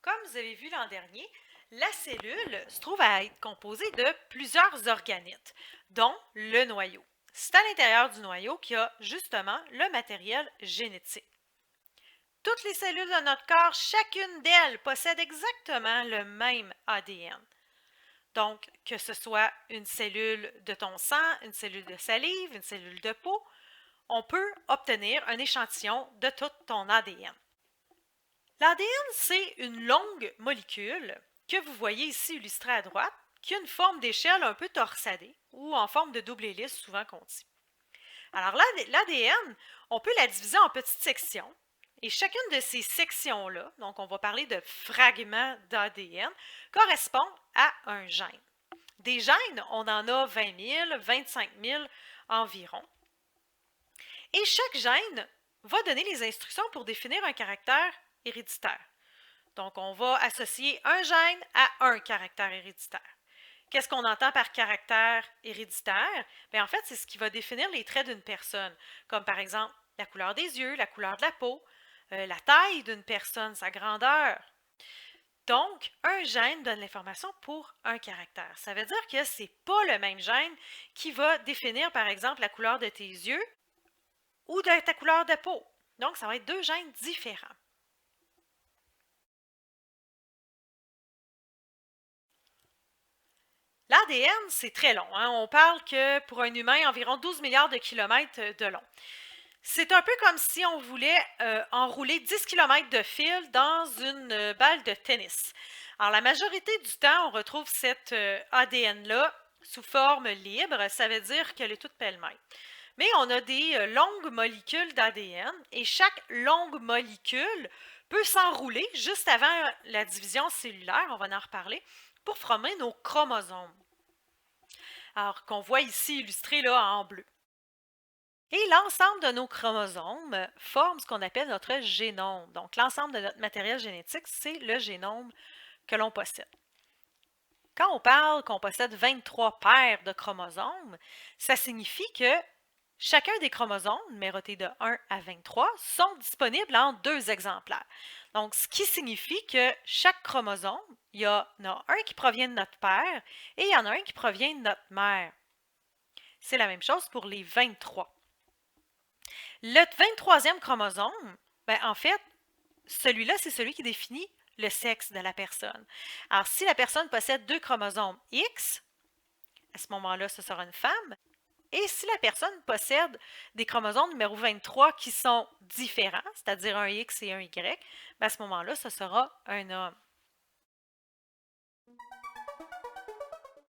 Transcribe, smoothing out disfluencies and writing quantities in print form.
Comme vous avez vu l'an dernier, la cellule se trouve à être composée de plusieurs organites, dont le noyau. C'est à l'intérieur du noyau qu'il y a justement le matériel génétique. Toutes les cellules de notre corps, chacune d'elles possède exactement le même ADN. Donc, que ce soit une cellule de ton sang, une cellule de salive, une cellule de peau, on peut obtenir un échantillon de tout ton ADN. L'ADN, c'est une longue molécule que vous voyez ici illustrée à droite, qui a une forme d'échelle un peu torsadée ou en forme de double hélice souvent qu'on dit. Alors l'ADN, on peut la diviser en petites sections et chacune de ces sections-là, donc on va parler de fragments d'ADN, correspond à un gène. Des gènes, on en a 20 000, 25 000 environ. Et chaque gène va donner les instructions pour définir un caractère héréditaire. Donc, on va associer un gène à un caractère héréditaire. Qu'est-ce qu'on entend par caractère héréditaire? Bien, en fait, c'est ce qui va définir les traits d'une personne, comme par exemple la couleur des yeux, la couleur de la peau, la taille d'une personne, sa grandeur. Donc, un gène donne l'information pour un caractère. Ça veut dire que ce n'est pas le même gène qui va définir, par exemple, la couleur de tes yeux ou de ta couleur de peau. Donc, ça va être deux gènes différents. L'ADN, c'est très long. On parle que pour un humain, environ 12 milliards de kilomètres de long. C'est un peu comme si on voulait enrouler 10 kilomètres de fil dans une balle de tennis. Alors, la majorité du temps, on retrouve cet ADN-là sous forme libre. Ça veut dire qu'elle est toute pêle-mêle. Mais on a des longues molécules d'ADN et chaque longue molécule peut s'enrouler juste avant la division cellulaire, on va en reparler, pour former nos chromosomes. Alors, qu'on voit ici illustré là en bleu. Et l'ensemble de nos chromosomes forme ce qu'on appelle notre génome. Donc, l'ensemble de notre matériel génétique, c'est le génome que l'on possède. Quand on parle qu'on possède 23 paires de chromosomes, ça signifie que chacun des chromosomes, numérotés de 1 à 23, sont disponibles en 2 exemplaires. Donc, ce qui signifie que chaque chromosome, il y en a un qui provient de notre père et il y en a un qui provient de notre mère. C'est la même chose pour les 23. Le 23e chromosome, en fait, celui-là, c'est celui qui définit le sexe de la personne. Alors, si la personne possède 2 chromosomes X, à ce moment-là, ce sera une femme. Et si la personne possède des chromosomes numéro 23 qui sont différents, c'est-à-dire un X et un Y, à ce moment-là, ce sera un homme.